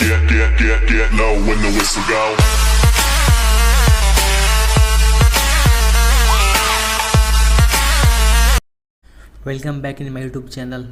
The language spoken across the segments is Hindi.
get low when the whistle go. Welcome back in my YouTube channel.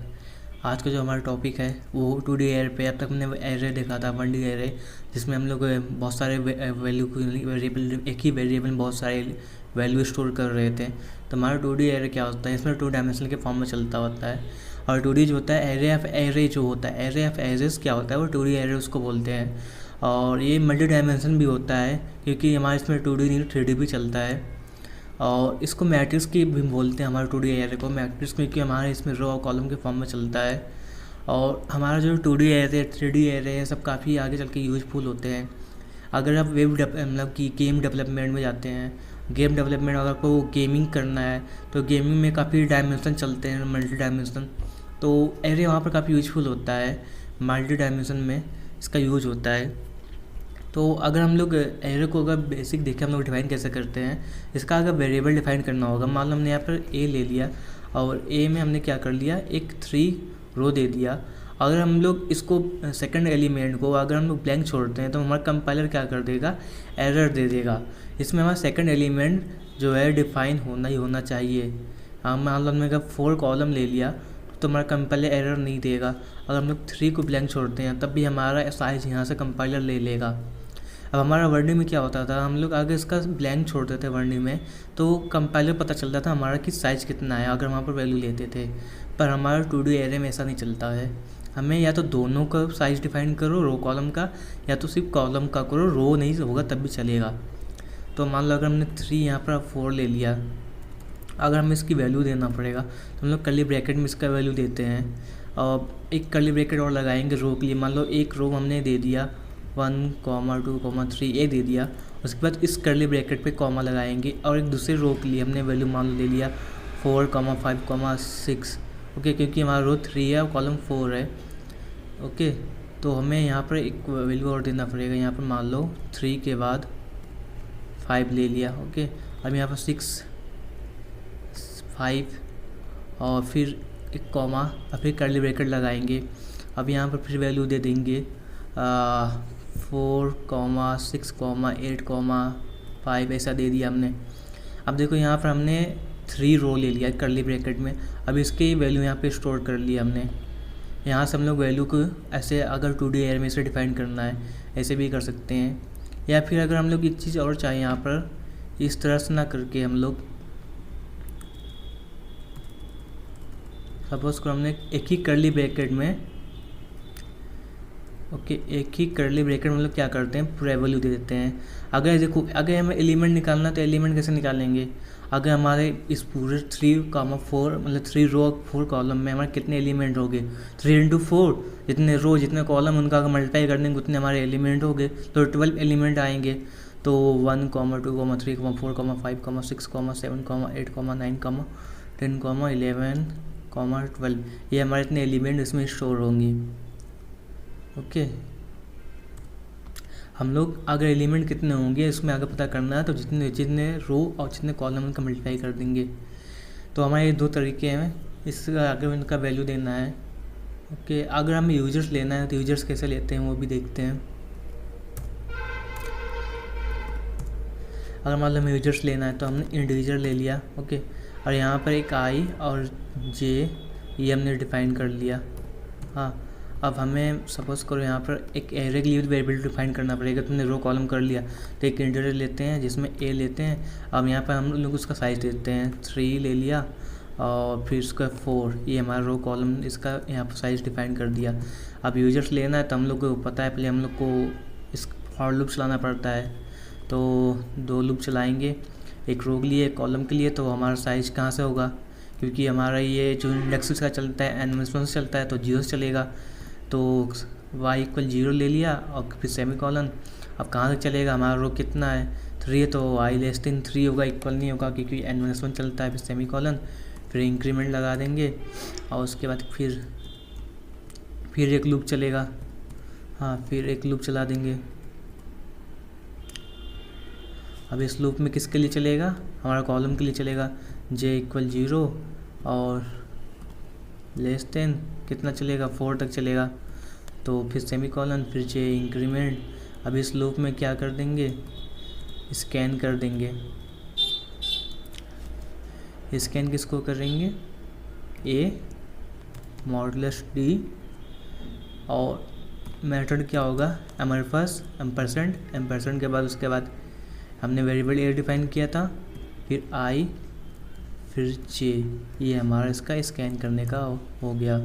आज का जो हमारा टॉपिक है वो 2D एरे पे। अब तक हमने एरे देखा था 1D एरे, जिसमें हम लोग बहुत सारे वेरिएबल, एक ही वेरिएबल में बहुत सारे वैल्यू स्टोर कर रहे थे। तो हमारा 2D एरे क्या होता है, इसमें 2 डायमेंशन के फॉर्म में चलता होता है। और 2D जो होता है, एरे ऑफ एरे जो होता है, एरे ऑफ एरेस क्या होता है, वो 2D एरे उसको बोलते हैं। और ये मल्टी डायमेंशन भी होता है, क्योंकि हमारे इसमें 2D नहीं 3D भी चलता है। और इसको मैट्रिक्स की भी बोलते हैं, हमारे 2D एरे को मैट्रिक्स, क्योंकि हमारे इसमें रो और कॉलम के फॉर्म में चलता है। और हमारा जो 2D एरे 3D एरे है, सब काफ़ी आगे चल के यूजफुल होते हैं। अगर आप मतलब कि गेम डेवलपमेंट में जाते हैं, गेम डेवलपमेंट अगर आपको गेमिंग करना है तो गेमिंग में काफ़ी डायमेंशन चलते हैं, मल्टी डायमेंशन। तो एरे वहाँ पर काफ़ी यूजफुल होता है, मल्टी डायमेंशन में इसका यूज होता है। तो अगर हम लोग एरे को अगर बेसिक देखें, हम लोग डिफाइन कैसे करते हैं, इसका अगर वेरिएबल डिफाइन करना होगा, मान लो हमने यहाँ पर ए ले लिया और ए में हमने क्या कर लिया, एक 3 रो दे दिया। अगर हम लोग इसको सेकंड एलिमेंट को अगर हम लोग ब्लैंक छोड़ते हैं तो हमारा कंपाइलर क्या कर देगा, एरर दे देगा। इसमें हमारा सेकंड एलिमेंट जो है डिफाइन होना ही होना चाहिए। मान लो हमने अगर 4 कॉलम ले लिया तो हमारा कंपाइलर एरर नहीं देगा। अगर हम लोग 3 को ब्लैंक छोड़ते हैं तब भी हमारा साइज यहाँ से कंपाइलर ले लेगा। अब हमारा वर्डिंग में क्या होता था, हम लोग अगर इसका ब्लैंक छोड़ते थे वर्डिंग में तो कंपाइलर पता चलता था हमारा कि साइज़ कितना है, अगर वहाँ पर वैल्यू लेते थे। पर हमारा 2D एरे में ऐसा नहीं चलता है। हमें या तो दोनों का साइज़ डिफाइन करो रो कॉलम का, या तो सिर्फ कॉलम का करो, रो नहीं होगा तब भी चलेगा। तो मान लो अगर हमने 3 यहाँ पर 4 ले लिया, अगर हमें इसकी वैल्यू देना पड़ेगा तो हम लोग कर्ली ब्रैकेट में इसका वैल्यू देते हैं और एक कर्ली ब्रैकेट और लगाएंगे रो के लिए। मान लो एक रो हमने दे दिया 1, 2, 3 ए दे दिया, उसके बाद इस कर्ली ब्रैकेट पे कॉमा लगाएंगे और एक दूसरे रो के लिए हमने वैल्यू मान लो ले लिया 4, 5, 6। ओके, क्योंकि हमारा रो 3 है और कॉलम 4 है। ओके, तो हमें यहाँ पर एक वैल्यू और देना पड़ेगा। यहाँ पर मान लो 3 के बाद 5 ले लिया। ओके, अब यहाँ पर 6, 5 और फिर एक कॉमा और फिर कर्ली ब्रैकेट लगाएंगे। अब यहाँ पर फिर वैल्यू दे देंगे 4, 6, 8, 5 ऐसा दे दिया हमने। अब देखो यहाँ पर हमने 3 रो ले लिया कर्ली ब्रैकेट में। अब इसकी वैल्यू यहाँ पे स्टोर कर लिया हमने। यहाँ से हम लोग वैल्यू को ऐसे अगर 2D एरे में से डिफाइन करना है ऐसे भी कर सकते हैं, या फिर अगर हम लोग एक चीज़ और चाहें यहाँ पर इस तरह से ना करके हम लोग सपोज को हमने एक ही कर्ली ब्रैकेट में एक ही कर्ली ब्रैकेट में लोग क्या करते हैं, पूरा वैल्यू दे देते हैं। अगर देखो अगर हमें एलिमेंट निकालना तो एलिमेंट कैसे निकालेंगे, अगर हमारे इस पूरे 3, 4 मतलब 3 रो 4 कॉलम में हमारे कितने एलिमेंट हो गए, 3 × 4 जितने रो जितने कॉलम उनका अगर मल्टीप्लाई कर देंगे उतने हमारे एलिमेंट हो गए, तो 12 एलिमेंट आएंगे। तो 1, 2, 3, 4, 5, 6, 7, 8, 9, 10, 11, 12 ये हमारे इतने एलिमेंट इसमें स्टोर होंगे। ओके, हम लोग अगर एलिमेंट कितने होंगे इसमें अगर पता करना है तो जितने रो और जितने कॉलम उनका मल्टीप्लाई कर देंगे। तो हमारे 2 तरीके हैं, इसका अगर उनका वैल्यू देना है। ओके, अगर हमें यूजर्स लेना है तो यूजर्स कैसे लेते हैं वो भी देखते हैं। अगर मान लो हमें यूजर्स लेना है तो हमने इंडिविजुअल ले लिया। ओके, और यहाँ पर एक आई और जे ये हमने डिफाइन कर लिया। हाँ, अब हमें सपोज करो यहाँ पर एक एरे के लिए वेरिएबल डिफाइन करना पड़ेगा। तुमने रो कॉलम कर लिया तो एक इंटीजर लेते हैं जिसमें ए लेते हैं। अब यहाँ पर हम लोग उसका साइज़ देते हैं 3 ले लिया और फिर उसका 4, ये हमारा रो कॉलम इसका यहाँ पर साइज़ डिफाइन कर दिया। अब यूजर्स लेना है तो हम लोग को पता है पहले हम लोग को इस फॉर लूप चलाना पड़ता है। तो 2 लूप चलाएँगे, एक रो के लिए एक कॉलम के लिए। तो हमारा साइज़ कहाँ से होगा, क्योंकि हमारा ये जो इंडेक्स का चलता है एन से चलता है तो 0 से चलेगा। तो y = 0 ले लिया और फिर सेमीकोलन। अब कहाँ तक चलेगा, हमारा रो कितना है 3 है तो y <3 होगा, इक्वल नहीं होगा क्योंकि n-1 चलता है। फिर सेमीकोलन, फिर इंक्रीमेंट लगा देंगे और उसके बाद फिर एक लूप चलेगा। हाँ, फिर एक लूप चला देंगे। अब इस लूप में किसके लिए चलेगा, हमारा कॉलम के लिए चलेगा। j = 0 और <, कितना चलेगा 4 तक चलेगा। तो फिर सेमीकोलन, फिर जे इंक्रीमेंट। अब इस लूप में क्या कर देंगे, स्कैन कर देंगे। स्कैन किसको करेंगे, ए मॉडुलस डी, और मेथड क्या होगा हमारे पास, एम्परसेंड के बाद उसके बाद हमने वेरिएबल ए डिफाइन किया था, फिर आई, फिर जे। ये हमारा इसका स्कैन करने का हो गया।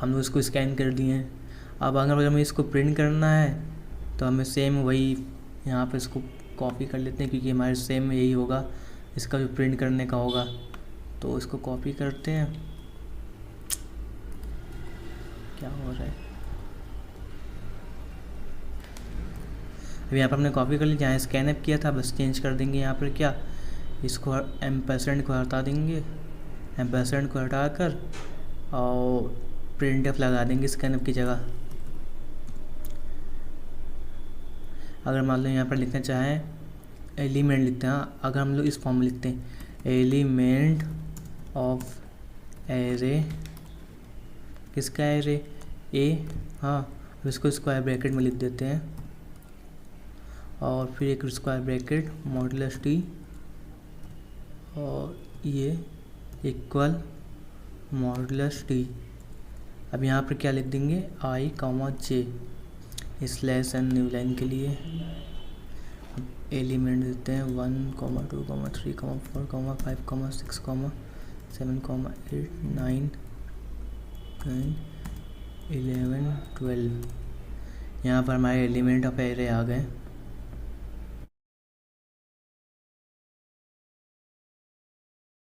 हम लोग इसको स्कैन कर दिए हैं। अब अगर हमें इसको प्रिंट करना है तो हमें सेम वही यहाँ पर इसको कॉपी कर लेते हैं, क्योंकि हमारे सेम यही होगा इसका जो प्रिंट करने का होगा। तो इसको कॉपी करते हैं। क्या हो रहा है, अब यहाँ पर हमने कॉपी कर ली, जहाँ स्कैन अप किया था बस चेंज कर देंगे यहाँ पर क्या, इसको एम्परसेंड को हटा देंगे, एम्परसेंड को हटाकर और प्रिंटफ लगा देंगे स्कैन अप की जगह। अगर मान लो यहाँ पर लिखना चाहें एलिमेंट लिखते हैं, अगर हम लोग इस फॉर्म में लिखते हैं एलिमेंट ऑफ एरे, किसका एरे, ए, हाँ, इसको स्क्वायर ब्रैकेट में लिख देते हैं और फिर एक स्क्वायर ब्रैकेट मॉडुलस टी और ये इक्वल मॉडुलस टी। अब यहाँ पर क्या लिख देंगे, आई कॉमा जे स्लैश एन न्यू लाइन के लिए। अब एलिमेंट देते हैं 1, 2, 3, 4, 5, 6, 7, 8, 9, 11, 12। यहाँ पर हमारे एलिमेंट ऑफ एरे आ गए।